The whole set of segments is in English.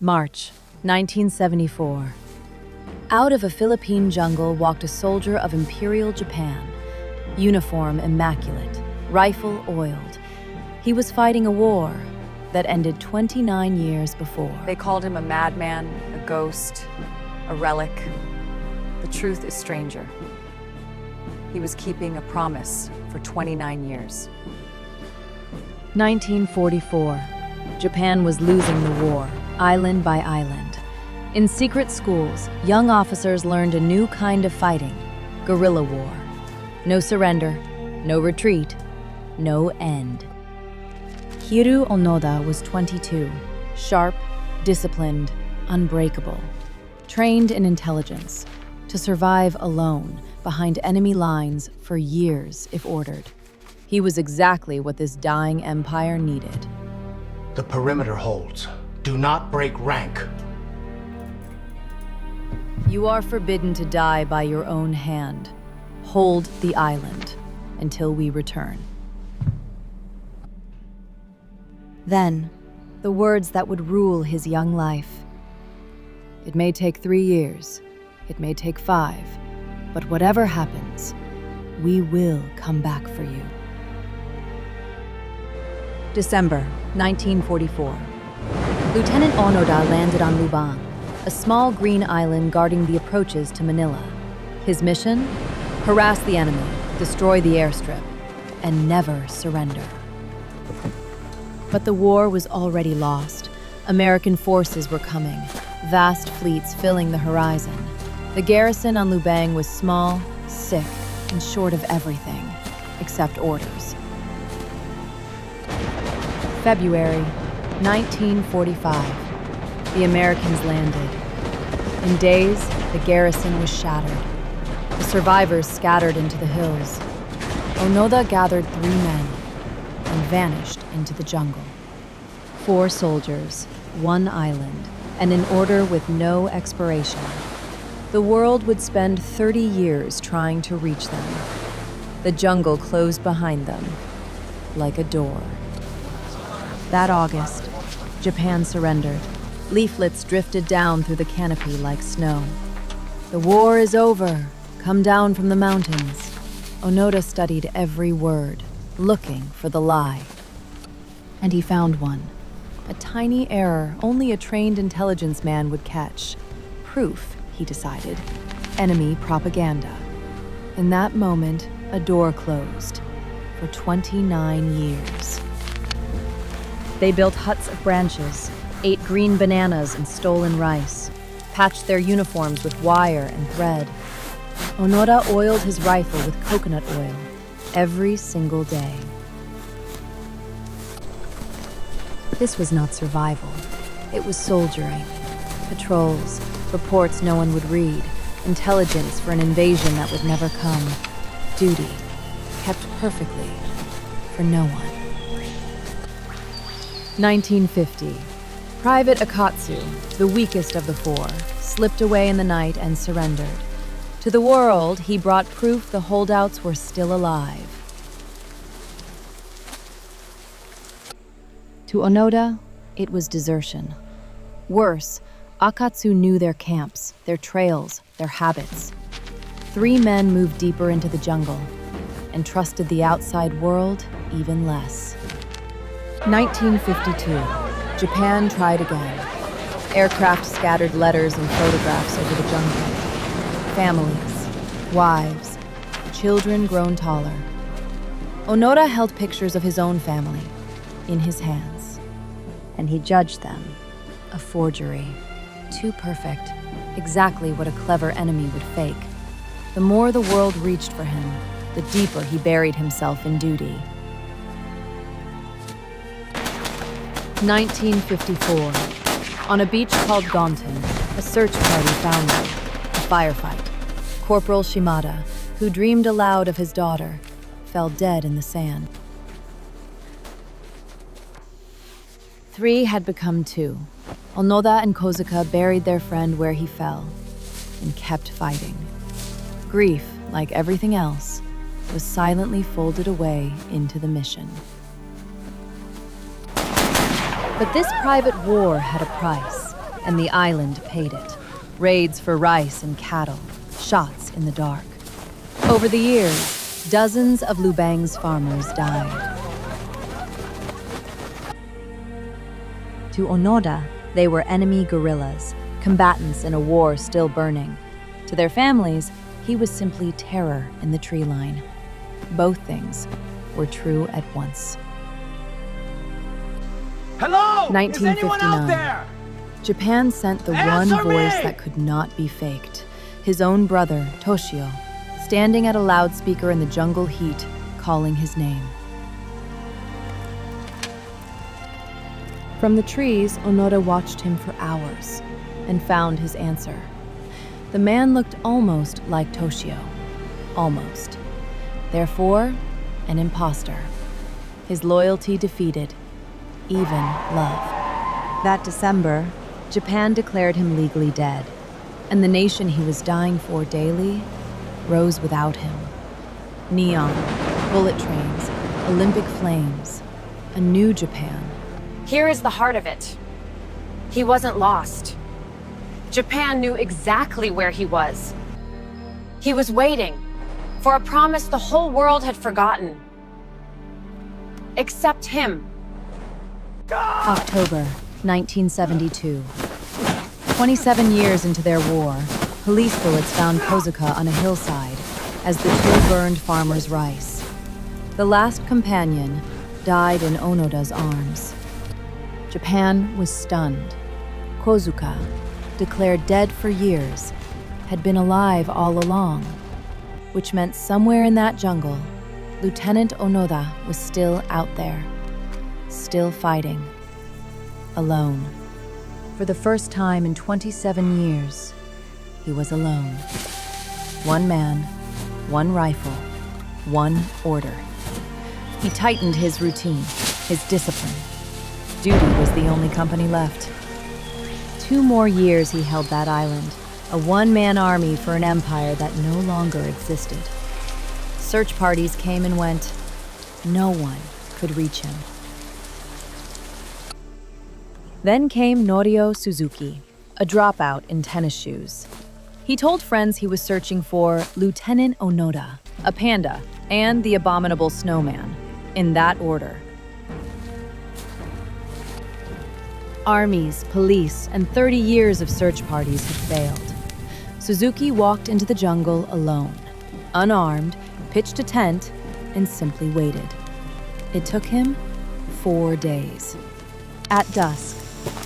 March 1974. Out of a Philippine jungle walked a soldier of Imperial Japan, uniform immaculate, rifle oiled. He was fighting a war that ended 29 years before. They called him a madman, a ghost, a relic. The truth is stranger. He was keeping a promise for 29 years. 1944. Japan was losing the war, island by island. In secret schools, young officers learned a new kind of fighting, guerrilla war. No surrender, no retreat, no end. Hiroo Onoda was 22, sharp, disciplined, unbreakable, trained in intelligence, to survive alone behind enemy lines for years if ordered. He was exactly what this dying empire needed. The perimeter holds. Do not break rank. You are forbidden to die by your own hand. Hold the island until we return. Then, the words that would rule his young life. It may take 3 years, it may take 5, but whatever happens, we will come back for you. December 1944. Lieutenant Onoda landed on Lubang, a small green island guarding the approaches to Manila. His mission? Harass the enemy, destroy the airstrip, and never surrender. But the war was already lost. American forces were coming, vast fleets filling the horizon. The garrison on Lubang was small, sick, and short of everything, except orders. February 1945. The Americans landed. In days, the garrison was shattered. The survivors scattered into the hills. Onoda gathered 3 men and vanished into the jungle. 4 soldiers, 1 island, and an order with no expiration. The world would spend 30 years trying to reach them. The jungle closed behind them, like a door. That August, Japan surrendered. Leaflets drifted down through the canopy like snow. The war is over. Come down from the mountains. Onoda studied every word, looking for the lie. And he found one. A tiny error only a trained intelligence man would catch. Proof, he decided. Enemy propaganda. In that moment, a door closed. For 29 years. They built huts of branches, ate green bananas and stolen rice, patched their uniforms with wire and thread. Onoda oiled his rifle with coconut oil every single day. This was not survival. It was soldiering. Patrols, reports no one would read, intelligence for an invasion that would never come. Duty, kept perfectly, for no one. 1950. Private Akatsu, the weakest of the 4, slipped away in the night and surrendered. To the world, he brought proof the holdouts were still alive. To Onoda, it was desertion. Worse, Akatsu knew their camps, their trails, their habits. 3 men moved deeper into the jungle and trusted the outside world even less. 1952. Japan tried again. Aircraft scattered letters and photographs over the jungle. Families, wives, children grown taller. Onoda held pictures of his own family in his hands, and he judged them. A forgery. Too perfect. Exactly what a clever enemy would fake. The more the world reached for him, the deeper he buried himself in duty. 1954. On a beach called Gontan, a search party found them. A firefight. Corporal Shimada, who dreamed aloud of his daughter, fell dead in the sand. 3 had become 2. Onoda and Kozuka buried their friend where he fell and kept fighting. Grief, like everything else, was silently folded away into the mission. But this private war had a price. and the island paid it. Raids for rice and cattle, shots in the dark. Over the years, dozens of Lubang's farmers died. To Onoda, they were enemy guerrillas, combatants in a war still burning. To their families, he was simply terror in the tree line. Both things were true at once. Hello? 1959. Is anyone out there? Japan sent the Answer one voice me! that could not be faked. His own brother, Toshio, standing at a loudspeaker in the jungle heat, calling his name. From the trees, Onoda watched him for hours and found his answer. The man looked almost like Toshio. Almost. Therefore, an imposter. His loyalty defeated, even love. That December, Japan declared him legally dead, and the nation he was dying for daily rose without him. Neon, bullet trains, Olympic flames, a new Japan. Here is the heart of it. He wasn't lost. Japan knew exactly where he was. He was waiting for a promise the whole world had forgotten. Except him. October 1972. 27 years into their war, police bullets found Kozuka on a hillside as the two burned farmers' rice. The last companion died in Onoda's arms. Japan was stunned. Kozuka, declared dead for years, had been alive all along, which meant somewhere in that jungle, Lieutenant Onoda was still out there, still fighting, alone. For the first time in 27 years, he was alone. One man, one rifle, one order. He tightened his routine, his discipline. Duty was the only company left. 2 more years he held that island, a one-man army for an empire that no longer existed. Search parties came and went. No one could reach him. Then came Norio Suzuki, a dropout in tennis shoes. He told friends he was searching for Lieutenant Onoda, a panda, and the abominable snowman, in that order. Armies, police, and 30 years of search parties had failed. Suzuki walked into the jungle alone, unarmed, pitched a tent, and simply waited. It took him 4 days. At dusk,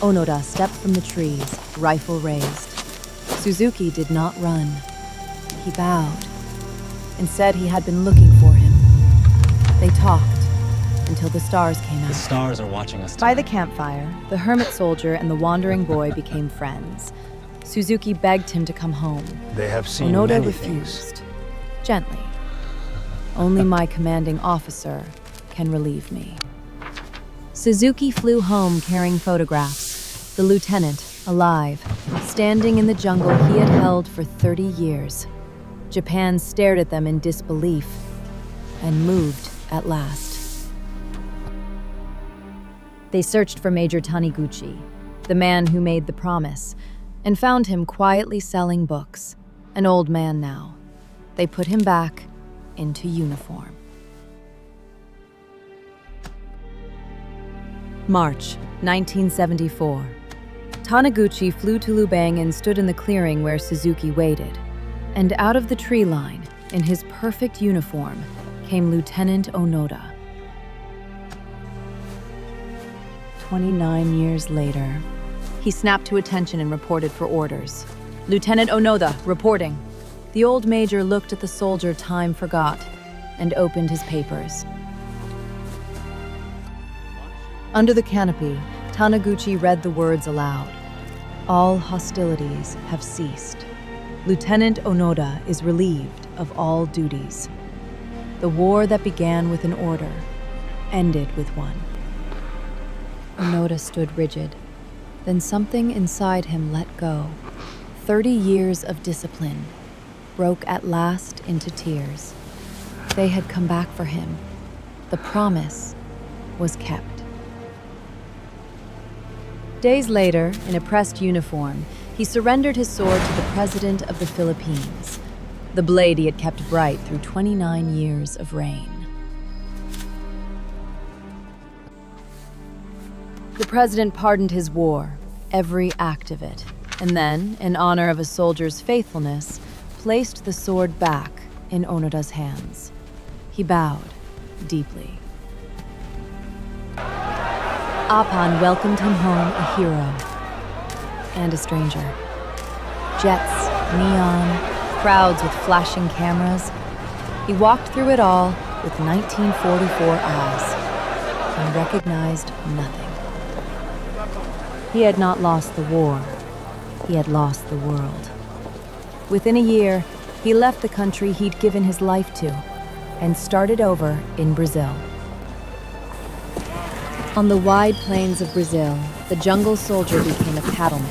Onoda stepped from the trees, rifle raised. Suzuki did not run. He bowed and said he had been looking for him. They talked until the stars came out. The stars are watching us By tonight. the campfire, the hermit soldier and the wandering boy became friends. Suzuki begged him to come home. They have seen Onoda many things. refused. Gently. Only my commanding officer can relieve me. Suzuki flew home carrying photographs. The lieutenant, alive, standing in the jungle he had held for 30 years. Japan stared at them in disbelief and moved at last. They searched for Major Taniguchi, the man who made the promise, and found him quietly selling books, an old man now. They put him back into uniform. March 1974. Taniguchi flew to Lubang and stood in the clearing where Suzuki waited. And out of the tree line, in his perfect uniform, came Lieutenant Onoda. 29 years later, he snapped to attention and reported for orders. Lieutenant Onoda, reporting. The old major looked at the soldier time forgot and opened his papers. Under the canopy, Taniguchi read the words aloud. All hostilities have ceased. Lieutenant Onoda is relieved of all duties. The war that began with an order ended with one. Onoda stood rigid. Then something inside him let go. 30 years of discipline broke at last into tears. They had come back for him. The promise was kept. Days later, in a pressed uniform, he surrendered his sword to the President of the Philippines, the blade he had kept bright through 29 years of reign. The president pardoned his war, every act of it, and then, in honor of a soldier's faithfulness, placed the sword back in Onoda's hands. He bowed deeply. Appan welcomed him home a hero and a stranger. Jets, neon, crowds with flashing cameras. He walked through it all with 1944 eyes and recognized nothing. He had not lost the war. He had lost the world. Within a year, he left the country he'd given his life to and started over in Brazil. On the wide plains of Brazil, the jungle soldier became a cattleman.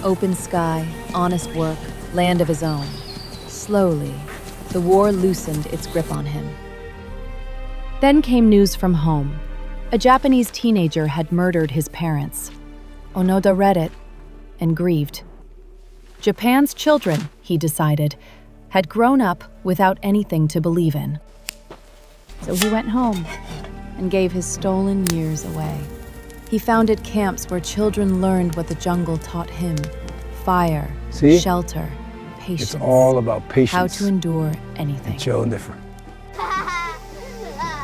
Open sky, honest work, land of his own. Slowly, the war loosened its grip on him. Then came news from home. A Japanese teenager had murdered his parents. Onoda read it and grieved. Japan's children, he decided, had grown up without anything to believe in. So he went home and gave his stolen years away. He founded camps where children learned what the jungle taught him: fire, shelter, patience. It's all about patience. How to endure anything. Chill and different.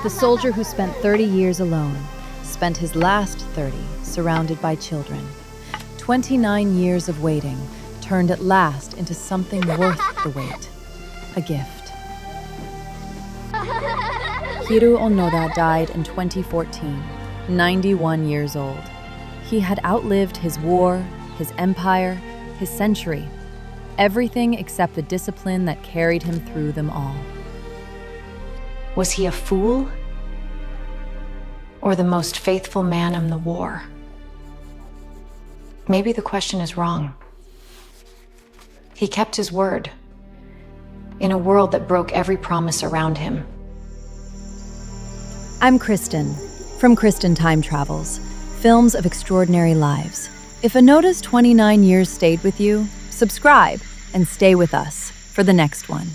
The soldier who spent 30 years alone spent his last 30 surrounded by children. 29 years of waiting turned at last into something worth the wait: a gift. Hiroo Onoda died in 2014, 91 years old. He had outlived his war, his empire, his century, everything except the discipline that carried him through them all. Was he a fool? Or the most faithful man in the war? Maybe the question is wrong. He kept his word in a world that broke every promise around him. I'm Kristen, from Kristen Time Travels, Films of Extraordinary Lives. If Onoda's 29 years stayed with you, subscribe and stay with us for the next one.